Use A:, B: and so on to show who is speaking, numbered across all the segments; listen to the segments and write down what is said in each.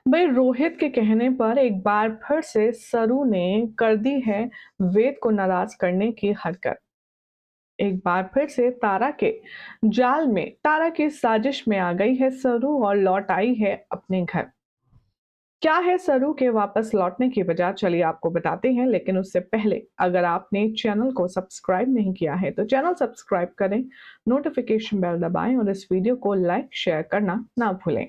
A: भाई रोहित के कहने पर एक बार फिर से सरू ने कर दी है वेद को नाराज करने की हरकत। एक बार फिर से तारा के जाल में, तारा की साजिश में आ गई है सरू और लौट आई है अपने घर। क्या है सरू के वापस लौटने की वजह, चलिए आपको बताते हैं। लेकिन उससे पहले अगर आपने चैनल को सब्सक्राइब नहीं किया है तो चैनल सब्सक्राइब करें, नोटिफिकेशन बेल दबाएं और इस वीडियो को लाइक शेयर करना ना भूलें।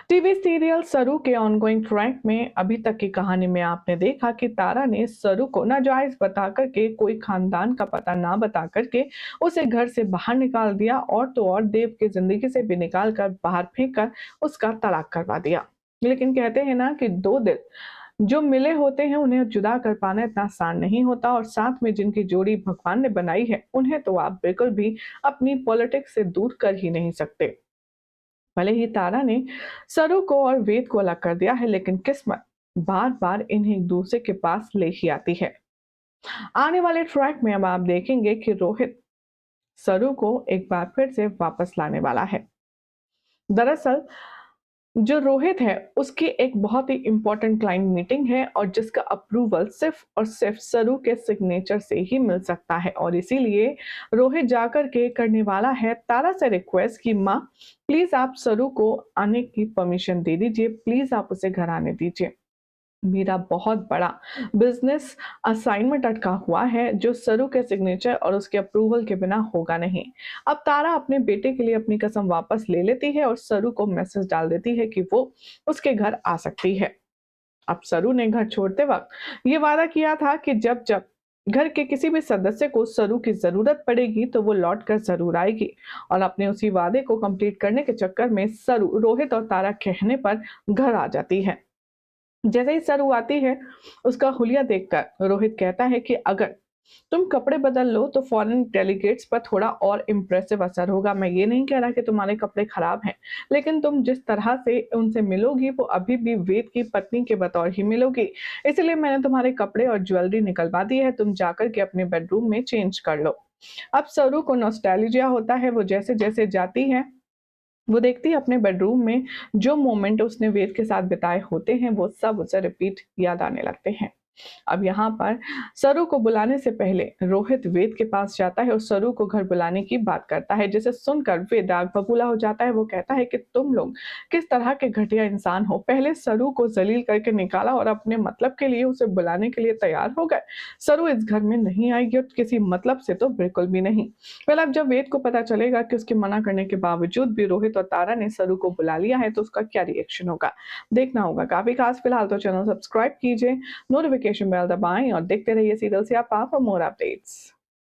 A: टीवी सीरियल सरू के ऑनगोइंग ट्रैक में अभी तक की कहानी में आपने देखा कि तारा ने सरू को नाजायज बता करके, कोई खानदान का पता ना बता करके उसे घर से बाहर निकाल दिया, और तो और देव की जिंदगी से भी निकाल कर बाहर फेंक कर उसका तलाक करवा दिया। लेकिन कहते हैं ना कि दो दिल जो मिले होते हैं उन्हें जुदा कर पाना इतना आसान नहीं होता, और साथ में जिनकी जोड़ी भगवान ने बनाई है उन्हें तो आप बिल्कुल भी अपनी पॉलिटिक्स से दूर कर ही नहीं सकते। भले ही तारा ने सरू को और वेद को अलग कर दिया है, लेकिन किस्मत बार बार इन्हें एक दूसरे के पास ले ही आती है। आने वाले ट्रैक में अब आप देखेंगे कि रोहित सरू को एक बार फिर से वापस लाने वाला है। दरअसल जो रोहित है उसकी एक बहुत ही इंपॉर्टेंट क्लाइंट मीटिंग है, और जिसका अप्रूवल सिर्फ और सिर्फ सरू के सिग्नेचर से ही मिल सकता है, और इसीलिए रोहित जाकर के करने वाला है तारा से रिक्वेस्ट कि माँ प्लीज आप सरू को आने की परमिशन दे दीजिए, प्लीज आप उसे घर आने दीजिए। मेरा बहुत बड़ा बिजनेस असाइनमेंट अटका हुआ है जो सरू के सिग्नेचर और उसके अप्रूवल के बिना होगा नहीं। अब तारा अपने बेटे के लिए अपनी कसम वापस ले लेती है और सरू को मैसेज डाल देती है कि वो उसके घर आ सकती है। अब सरू ने घर छोड़ते वक्त ये वादा किया था कि जब जब घर के किसी भी सदस्य को सरू की जरूरत पड़ेगी तो वो लौट कर जरूर आएगी, और अपने उसी वादे को कंप्लीट करने के चक्कर में सरू रोहित और तारा कहने पर घर आ जाती है। जैसे ही सरू आती है, उसका हुलिया देखकर रोहित कहता है कि अगर तुम कपड़े बदल लो तो फॉरेन डेलीगेट्स पर थोड़ा और इम्प्रेसिव असर होगा। मैं ये नहीं कह रहा कि तुम्हारे कपड़े खराब हैं, लेकिन तुम जिस तरह से उनसे मिलोगी वो अभी भी वेद की पत्नी के बतौर ही मिलोगी। इसलिए मैंने तुम्हारे कपड़े और ज्वेलरी निकलवा दी है, तुम जाकर के अपने बेडरूम में चेंज कर लो। अब सरू को नॉस्टैल्जिया होता है, वो जैसे जैसे जाती है वो देखती है अपने बेडरूम में जो मोमेंट उसने वेद के साथ बिताए होते हैं वो सब उसे रिपीट याद आने लगते हैं। अब यहाँ पर सरू को बुलाने से पहले रोहित वेद के पास जाता है और सरू को घर बुलाने की बात करता है, जिसे सुनकर वेद आग बबूला हो जाता है। वो कहता है कि तुम लोग किस तरह के घटिया इंसान हो, पहले सरू को जलील करके निकाला और अपने मतलब के लिए उसे बुलाने के लिए तैयार हो गए। सरू इस घर में नहीं आएगी और किसी मतलब से तो बिल्कुल भी नहीं। वेल अब जब वेद को पता चलेगा कि उसके मना करने के बावजूद भी रोहित और तारा ने सरू को बुला लिया है तो उसका क्या रिएक्शन होगा, देखना होगा काफी खास। फिलहाल तो चैनल सब्सक्राइब कीजिए, नोटिफिकेशन बेल दबाएं और देखते रहिए सीरियल सियापा फॉर मोर अपडेट्स।